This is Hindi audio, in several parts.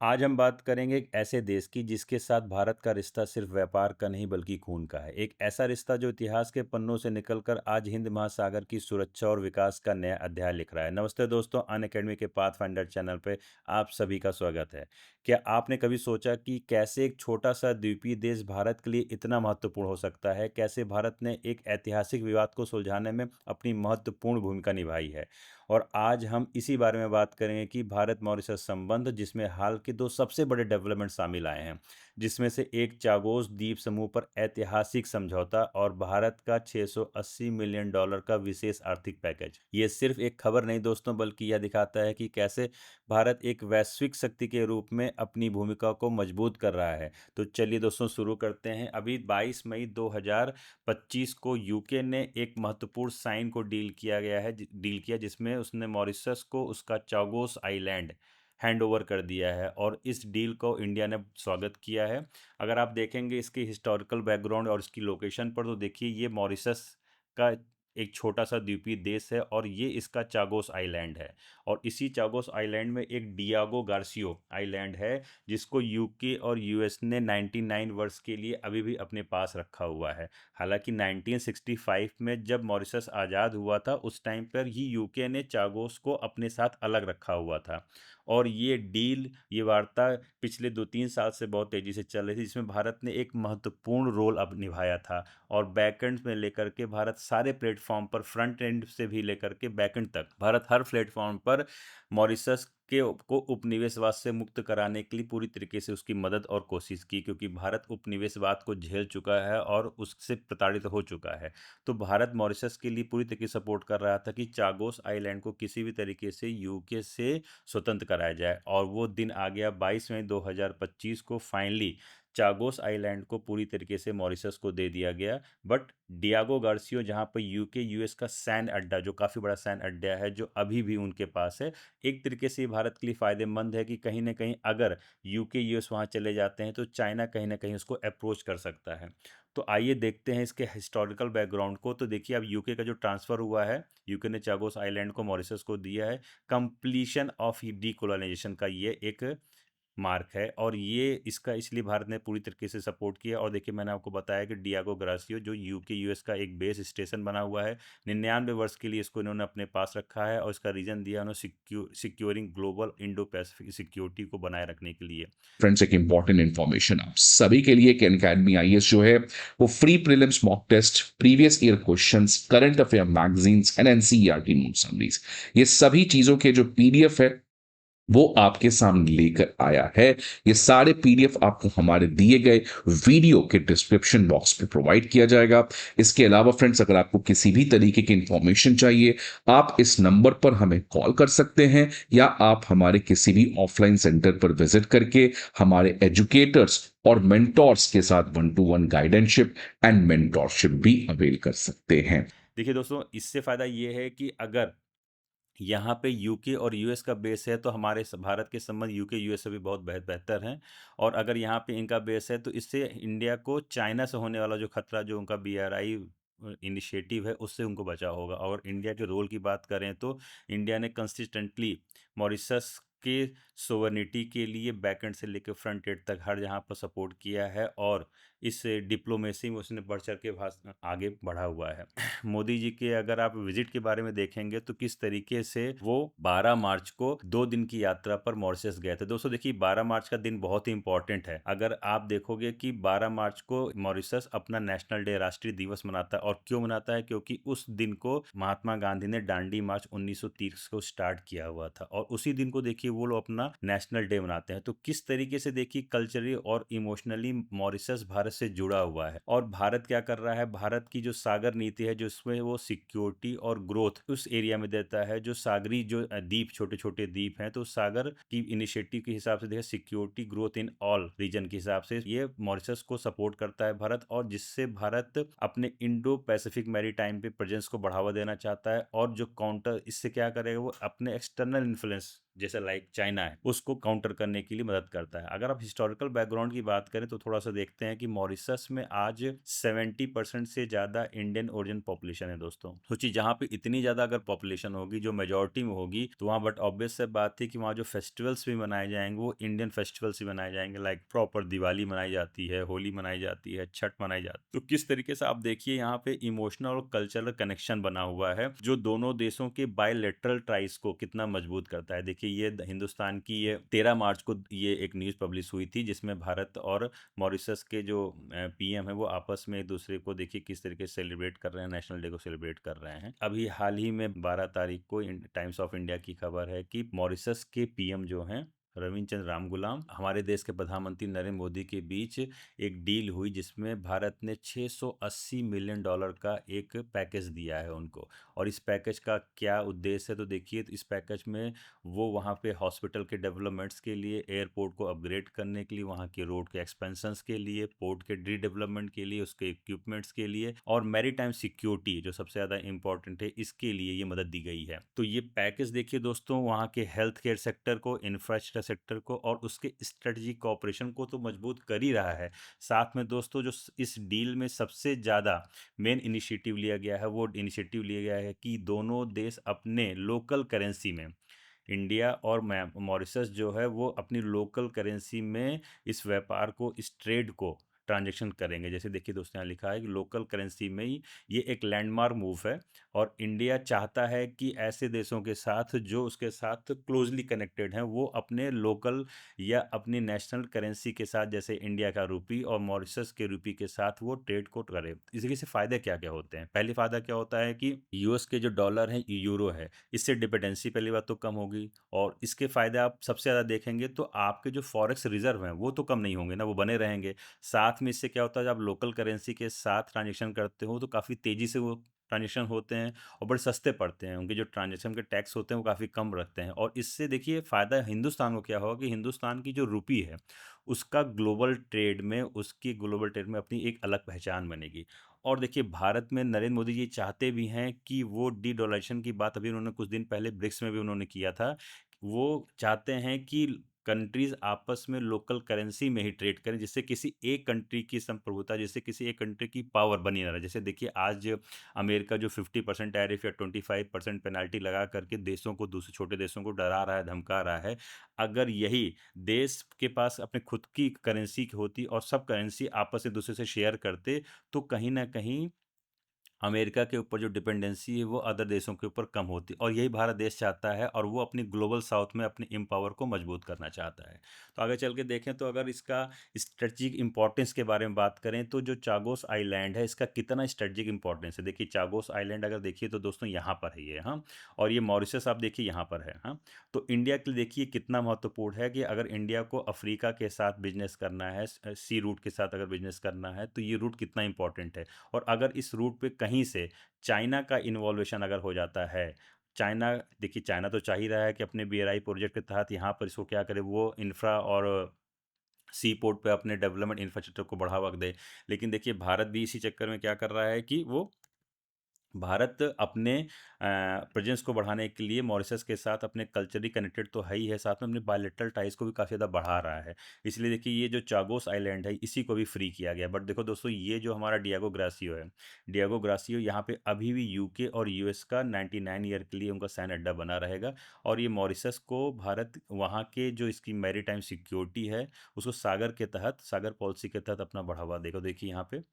आज हम बात करेंगे एक ऐसे देश की जिसके साथ भारत का रिश्ता सिर्फ व्यापार का नहीं बल्कि खून का है। एक ऐसा रिश्ता जो इतिहास के पन्नों से निकलकर आज हिंद महासागर की सुरक्षा और विकास का नया अध्याय लिख रहा है। नमस्ते दोस्तों, अन अकेडमी के पाथफाइंडर चैनल पे आप सभी का स्वागत है। क्या आपने कभी सोचा कि कैसे एक छोटा सा द्वीपीय देश भारत के लिए इतना महत्वपूर्ण हो सकता है? कैसे भारत ने एक ऐतिहासिक विवाद को सुलझाने में अपनी महत्वपूर्ण भूमिका निभाई है? और आज हम इसी बारे में बात करेंगे कि भारत मॉरिशस संबंध, जिसमें हाल के दो सबसे बड़े डेवलपमेंट शामिल आए हैं, जिसमें से एक चागोस द्वीप समूह पर ऐतिहासिक समझौता और भारत का 680 मिलियन डॉलर का विशेष आर्थिक पैकेज। ये सिर्फ एक खबर नहीं दोस्तों, बल्कि यह दिखाता है कि कैसे भारत एक वैश्विक शक्ति के रूप में अपनी भूमिका को मजबूत कर रहा है। तो चलिए दोस्तों, शुरू करते हैं। अभी 22 मई 2025 को यूके ने एक महत्वपूर्ण साइन को डील किया, जिसमें उसने मॉरिशस को उसका चागोस आइलैंड हैंड ओवर कर दिया है और इस डील को इंडिया ने स्वागत किया है। अगर आप देखेंगे इसकी हिस्टोरिकल बैकग्राउंड और इसकी लोकेशन पर, तो देखिए ये मॉरिशस का एक छोटा सा द्वीपीय देश है और ये इसका चागोस आइलैंड है। और इसी चागोस आइलैंड में एक डियागो गार्सियो आइलैंड है, जिसको यूके और यूएस ने 99 वर्ष के लिए अभी भी अपने पास रखा हुआ है। हालांकि 1965 में जब मॉरिशस आज़ाद हुआ था, उस टाइम पर ही यूके ने चागोस को अपने साथ अलग रखा हुआ था। और ये डील, ये वार्ता पिछले 2-3 साल से बहुत तेज़ी से चल रही थी, जिसमें भारत ने एक महत्वपूर्ण रोल अब निभाया था। और बैकएंड में लेकर के भारत सारे प्लेटफॉर्म पर, फ्रंट एंड से भी लेकर के बैकएंड तक, भारत हर प्लेटफॉर्म पर मॉरिशस को उपनिवेशवाद से मुक्त कराने के लिए पूरी तरीके से उसकी मदद और कोशिश की, क्योंकि भारत उपनिवेशवाद को झेल चुका है और उससे प्रताड़ित हो चुका है। तो भारत मॉरिशस के लिए पूरी तरीके से सपोर्ट कर रहा था कि चागोस आइलैंड को किसी भी तरीके से यूके से स्वतंत्र कराया जाए। और वो दिन आ गया 22 मई 2025 को। फाइनली चागोस आइलैंड को पूरी तरीके से मॉरिशस को दे दिया गया। बट डियागो गार्सियो, जहाँ पर यूके यूएस का सैन्य अड्डा, जो काफ़ी बड़ा सैन्य अड्डा है, जो अभी भी उनके पास है, एक तरीके से ये भारत के लिए फ़ायदेमंद है कि कहीं ना कहीं अगर यूके यूएस वहाँ चले जाते हैं तो चाइना कहीं ना कहीं उसको अप्रोच कर सकता है। तो आइए देखते हैं इसके हिस्टोरिकल बैकग्राउंड को। तो देखिए, अब यूके का जो ट्रांसफ़र हुआ है, यूके ने चागोस आइलैंड को मॉरिशस को दिया है। कंप्लीशन ऑफ डीकोलोनाइजेशन का ये एक मार्क है और ये इसका इसलिए भारत ने पूरी तरीके से सपोर्ट किया। और देखिए, मैंने आपको बताया कि डियागो ग्रासियो जो यूके यूएस का एक बेस स्टेशन बना हुआ है, 99 वर्ष के लिए इसको इन्होंने अपने पास रखा है। और इसका रीज़न दिया उन्होंने securing global Indo Pacific security को बनाए रखने के लिए। फ्रेंड्स, एक इंपॉर्टेंट इन्फॉर्मेशन आप सभी के लिए कि अनअकैडमी आईएएस जो है वो free prelims mock test, previous year questions, current affair magazines and NCERT note summaries, ये सभी चीजों के जो पीडीएफ है वो आपके सामने लेकर आया है। ये सारे पीडीएफ आपको हमारे दिए गए वीडियो के डिस्क्रिप्शन बॉक्स पे प्रोवाइड किया जाएगा। इसके अलावा फ्रेंड्स, अगर आपको किसी भी तरीके की इंफॉर्मेशन चाहिए, आप इस नंबर पर हमें कॉल कर सकते हैं या आप हमारे किसी भी ऑफलाइन सेंटर पर विजिट करके हमारे एजुकेटर्स और मेंटोर्स के साथ 1-to-1 गाइडेंशिप एंड मेंटोरशिप भी अवेल कर सकते हैं। देखिए दोस्तों, इससे फ़ायदा ये है कि अगर यहाँ पे यूके और यूएस का बेस है, तो हमारे भारत के संबंध यूके यूएस से भी बहुत बेहतर हैं। और अगर यहाँ पे इनका बेस है, तो इससे इंडिया को चाइना से होने वाला जो खतरा, जो उनका बीआरआई इनिशिएटिव है, उससे उनको बचा होगा। और इंडिया के रोल की बात करें तो इंडिया ने कंसिस्टेंटली मॉरिशस के सोवरेनिटी के लिए बैकएंड से लेकर फ्रंट एंड तक हर जहाँ पर सपोर्ट किया है और इस डिप्लोमेसी में उसने बढ़ चढ़ के आगे बढ़ा हुआ है। मोदी जी के अगर आप विजिट के बारे में देखेंगे तो किस तरीके से वो 12 मार्च को 2 दिन की यात्रा पर मॉरिशस गए थे। दोस्तों देखिए, 12 मार्च का दिन बहुत ही इंपॉर्टेंट है। अगर आप देखोगे कि 12 मार्च को मॉरिशस अपना नेशनल डे, राष्ट्रीय दिवस मनाता है। और क्यों मनाता है? क्योंकि उस दिन को महात्मा गांधी ने दांडी मार्च 1930 को स्टार्ट किया हुआ था और उसी दिन को देखिए वो लोग अपना नेशनल डे मनाते हैं। तो किस तरीके से देखिए कल्चरली और इमोशनली मॉरिशस भारत से जुड़ा हुआ है। और भारत क्या कर रहा है? भारत की जो सागर नीति है, जो इसमें वो सिक्योरिटी और ग्रोथ उस एरिया में देता है, जो सागरी जो द्वीप, छोटे छोटे द्वीप हैं, तो सागर की इनिशिएटिव के हिसाब से देखिए security growth in all region के हिसाब से ये मॉरिशस को सपोर्ट करता है भारत। और जिससे भारत अपने इंडो पैसिफिक मैरीटाइम पे प्रेजेंस को बढ़ावा देना चाहता है। और जो काउंटर इससे क्या करेगा, वो अपने एक्सटर्नल इन्फ्लुएंस जैसे लाइक चाइना है, उसको काउंटर करने के लिए मदद करता है। अगर आप हिस्टोरिकल बैकग्राउंड की बात करें तो थोड़ा सा देखते हैं कि मॉरिशस में आज 70% से ज़्यादा इंडियन ओरिजिन पॉपुलेशन है दोस्तों। सोचिए जहाँ पे इतनी ज़्यादा अगर पॉपुलेशन होगी जो मेजोरिटी में होगी, तो वहाँ बट ऑब्वियस से बात है कि वहाँ जो फेस्टिवल्स भी मनाए जाएंगे वो इंडियन फेस्टिवल्स भी मनाए जाएंगे, लाइक प्रॉपर दिवाली मनाई जाती है, होली मनाई जाती है, छठ मनाई जाती है। तो किस तरीके से आप देखिए यहाँ पे इमोशनल और कल्चरल कनेक्शन बना हुआ है जो दोनों देशों के बायलैटरल टाइज को कितना मजबूत करता है। देखिए ये हिंदुस्तान की ये 13 मार्च को ये एक न्यूज़ पब्लिश हुई थी जिसमें भारत और मॉरिशस के जो पीएम है वो आपस में एक दूसरे को देखिए किस तरीके से सेलिब्रेट कर रहे हैं, नेशनल डे को सेलिब्रेट कर रहे हैं। अभी हाल ही में 12 तारीख को टाइम्स ऑफ इंडिया की खबर है कि मॉरिशस के पीएम जो हैं रविंद्र रामगुलाम, हमारे देश के प्रधानमंत्री नरेंद्र मोदी के बीच एक डील हुई जिसमें भारत ने $680 मिलियन का एक पैकेज दिया है उनको। और इस पैकेज का क्या उद्देश्य है तो देखिए, तो इस पैकेज में वो वहाँ पे हॉस्पिटल के डेवलपमेंट्स के लिए, एयरपोर्ट को अपग्रेड करने के लिए, वहाँ के रोड के एक्सपेंशंस के लिए, पोर्ट के रीडेवलपमेंट के लिए, उसके इक्विपमेंट्स के लिए और मैरीटाइम सिक्योरिटी जो सबसे ज़्यादा इंपॉर्टेंट है, इसके लिए ये मदद दी गई है। तो ये पैकेज देखिए दोस्तों, वहाँ के हेल्थ केयर सेक्टर को, इंफ्रास्ट्रक्चर सेक्टर को और उसके स्ट्रेटजिक कॉपरेशन को तो मजबूत कर ही रहा है। साथ में दोस्तों जो इस डील में सबसे ज़्यादा मेन इनिशिएटिव लिया गया है, वो इनिशिएटिव लिया गया है कि दोनों देश अपने लोकल करेंसी में, इंडिया और मॉरिशस जो है वो अपनी लोकल करेंसी में इस व्यापार को, इस ट्रेड को ट्रांजेक्शन करेंगे। जैसे देखिए दोस्तों यहाँ लिखा है कि लोकल करेंसी में ही ये एक लैंडमार्क मूव है और इंडिया चाहता है कि ऐसे देशों के साथ जो उसके साथ क्लोजली कनेक्टेड हैं वो अपने लोकल या अपनी नेशनल करेंसी के साथ, जैसे इंडिया का रुपी और मॉरिशस के रुपी के साथ वो ट्रेड को करे। इसके से फ़ायदे क्या क्या होते हैं? पहले फ़ायदा क्या होता है कि यूएस के जो डॉलर है, यूरो है, इससे डिपेंडेंसी पहली बात तो कम होगी। और इसके फ़ायदे आप सबसे ज़्यादा देखेंगे तो आपके जो फॉरेक्स रिजर्व हैं वो तो कम नहीं होंगे ना, वो बने रहेंगे। साथ में इससे क्या होता है, जब आप लोकल करेंसी के साथ ट्रांजेक्शन करते हो तो काफ़ी तेज़ी से वो ट्रांजेक्शन होते हैं और बड़े सस्ते पड़ते हैं। उनके जो ट्रांजेक्शन के टैक्स होते हैं वो काफ़ी कम रखते हैं। और इससे देखिए फ़ायदा हिंदुस्तान को क्या होगा कि हिंदुस्तान की जो रुपी है उसका ग्लोबल ट्रेड में, उसकी ग्लोबल ट्रेड में अपनी एक अलग पहचान बनेगी। और देखिए भारत में नरेंद्र मोदी जी चाहते भी हैं कि वो डी डॉलराइजेशन की बात अभी उन्होंने कुछ दिन पहले ब्रिक्स में भी उन्होंने किया था। वो चाहते हैं कि कंट्रीज आपस में लोकल करेंसी में ही ट्रेड करें, जिससे किसी एक कंट्री की संप्रभुता, जिससे किसी एक कंट्री की पावर बनी ना रहे। जैसे देखिए आज अमेरिका जो 50% टैरिफ या 25% पेनाल्टी लगा करके देशों को, दूसरे छोटे देशों को डरा रहा है, धमका रहा है, अगर यही देश के पास अपने खुद की करेंसी होती और सब करेंसी आपस में दूसरे से शेयर करते, तो कहीं ना कहीं अमेरिका के ऊपर जो डिपेंडेंसी है वो अदर देशों के ऊपर कम होती, और यही भारत देश चाहता है और वो अपनी ग्लोबल साउथ में अपनी एम्पावर को मजबूत करना चाहता है। तो आगे चल के देखें तो अगर इसका स्ट्रेटजिक इंपॉर्टेंस के बारे में बात करें तो जो चागोस आइलैंड है इसका कितना स्ट्रेटजिक इंपॉर्टेंस है। देखिए चागोस आइलैंड अगर देखिए तो दोस्तों यहाँ पर है ये, हाँ, और ये मॉरिशस आप देखिए यहाँ पर है, हाँ। तो इंडिया के लिए देखिए कितना महत्वपूर्ण है कि अगर इंडिया को अफ्रीका के साथ बिजनेस करना है, सी रूट के साथ अगर बिजनेस करना है, तो ये रूट कितना इंपॉर्टेंट है। और अगर इस रूट पे कहीं से चाइना का इन्वॉल्वेशन अगर हो जाता है, चाइना, देखिए चाइना तो चाह ही रहा है कि अपने बीआरआई प्रोजेक्ट के तहत यहाँ पर इसको क्या करे, वो इंफ्रा और सी पोर्ट पे अपने डेवलपमेंट इंफ्रास्ट्रक्चर को बढ़ावा दे। लेकिन देखिए भारत भी इसी चक्कर में क्या कर रहा है कि वो भारत अपने प्रेजेंस को बढ़ाने के लिए मॉरिशस के साथ अपने कल्चरली कनेक्टेड तो है ही है, साथ में अपने बायलैटरल टाइज को भी काफ़ी ज़्यादा बढ़ा रहा है। इसलिए देखिए ये जो चागोस आइलैंड है इसी को भी फ्री किया गया। बट देखो दोस्तों, ये जो हमारा डियागो ग्रासियो है, डियागो ग्रासियो यहाँ पे अभी भी यूके और यूएस का 99 ईयर के लिए उनका सैन्य अड्डा बना रहेगा। और ये मॉरिशस को भारत वहाँ के जो इसकी मैरीटाइम सिक्योरिटी है उसको सागर के तहत, सागर पॉलिसी के तहत अपना बढ़ावा देगा। देखिए यहाँ पे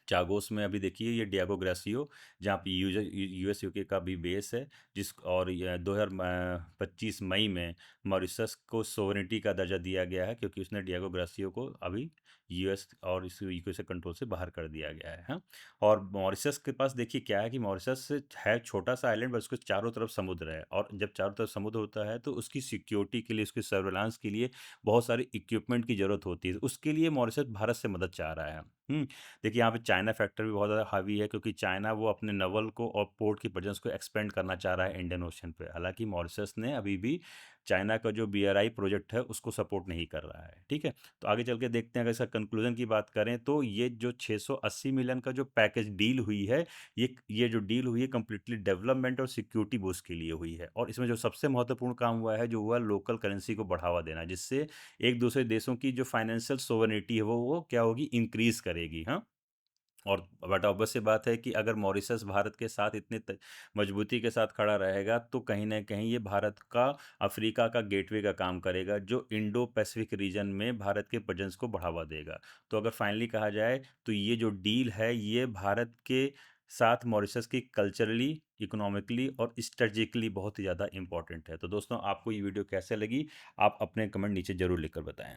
चागोस में अभी देखिए ये डियागो ग्रासियो, जहाँ पे यूएस यूके का भी बेस है, जिस और 2025 मई में मॉरिशस को सोवरेनिटी का दर्जा दिया गया है, क्योंकि उसने डियागो ग्रासियो को अभी यूएस और इस यूके से कंट्रोल से बाहर कर दिया गया है, हाँ। और मॉरिशस के पास देखिए क्या है कि मॉरिशस है छोटा सा आइलैंड, बस उसके चारों तरफ समुद्र है। और जब चारों तरफ समुद्र होता है तो उसकी सिक्योरिटी के लिए, उसकी सर्वेलांस के लिए बहुत सारे इक्विपमेंट की जरूरत होती है। उसके लिए मॉरिशस भारत से मदद चाह रहा है। देखिए यहाँ पे चाइना चाइना फैक्टर भी बहुत ज़्यादा हावी है, क्योंकि चाइना वो अपने नवल को और पोर्ट की प्रेजेंस को एक्सपेंड करना चाह रहा है इंडियन ओशन पे। हालांकि मॉरिशस ने अभी भी चाइना का जो BRI प्रोजेक्ट है उसको सपोर्ट नहीं कर रहा है। ठीक है, तो आगे चल के देखते हैं। अगर इसका कंक्लूजन की बात करें तो ये जो 680 मिलियन का जो पैकेज डील हुई है, ये जो डील हुई है कंप्लीटली डेवलपमेंट और सिक्योरिटी बूस्ट के लिए हुई है। और इसमें जो सबसे महत्वपूर्ण काम हुआ है, जो हुआ लोकल करेंसी को बढ़ावा देना, जिससे एक दूसरे देशों की जो फाइनेंशियल सोवरेनिटी है वो क्या होगी, इंक्रीज करेगी। हाँ, और बट ऑब्वियस सी बात है कि अगर मॉरिशस भारत के साथ इतने मजबूती के साथ खड़ा रहेगा तो कहीं ना कहीं ये भारत का अफ्रीका का गेटवे का काम करेगा, जो इंडो पैसिफिक रीजन में भारत के प्रेजेंस को बढ़ावा देगा। तो अगर फाइनली कहा जाए तो ये जो डील है ये भारत के साथ मॉरिशस की कल्चरली, इकोनॉमिकली और स्ट्रेटेजिकली बहुत ही ज़्यादा इंपॉर्टेंट है। तो दोस्तों, आपको ये वीडियो कैसे लगी, आप अपने कमेंट नीचे जरूर लिखकर बताएं।